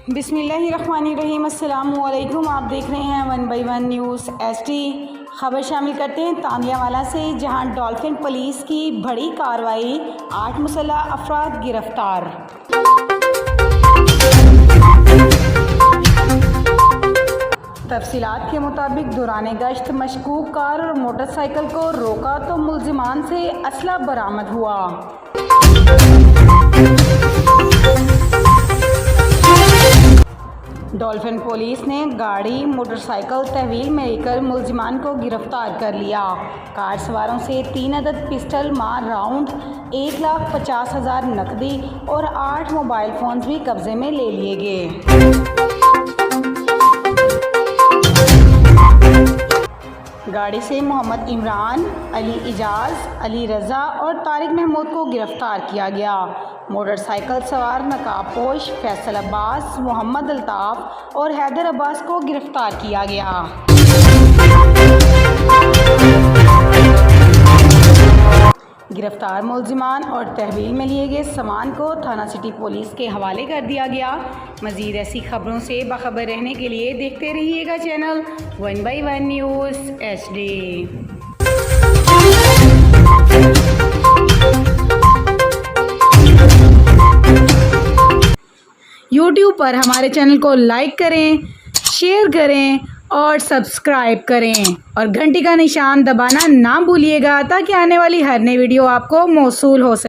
बिस्मिल्लाहिर्रहमानिर्रहीम। अस्सलामुअलैकुम। आप देख रहे हैं 1 बाई 1 न्यूज़ HD। खबर शामिल करते हैं तानियावाला से, जहां डॉल्फिन पुलिस की बड़ी कार्रवाई, 8 मुसल्लह अफराद गिरफ्तार। तफसीलात के मुताबिक दौरान गश्त मशकूक कार और मोटरसाइकिल को रोका तो मुल्जिमान से असला बरामद हुआ। डॉल्फिन पुलिस ने गाड़ी मोटरसाइकिल तहवील में लेकर मुल्जिमान को गिरफ्तार कर लिया। कार सवारों से 3 अदद पिस्टल मार राउंड, 1,50,000 नकदी और 8 मोबाइल फ़ोन्स भी कब्जे में ले लिए गए। गाड़ी से मोहम्मद इमरान, अली इजाज़, अली रज़ा और तारिक महमूद को गिरफ्तार किया गया। मोटरसाइकिल सवार नकाबपोश फैसल अब्बास, मोहम्मद अल्ताफ़ और हैदर अब्बास को गिरफ्तार किया गया। गिरफ्तार मुल्जिमान और तहवील में लिए गए सामान को थाना सिटी पुलिस के हवाले कर दिया गया। मज़ीद ऐसी खबरों से बाखबर रहने के लिए देखते रहिएगा channel 1 by 1 news HD। YouTube पर हमारे चैनल को लाइक करें, शेयर करें और सब्सक्राइब करें और घंटी का निशान दबाना ना भूलिएगा, ताकि आने वाली हर नई वीडियो आपको मौसूल हो सके।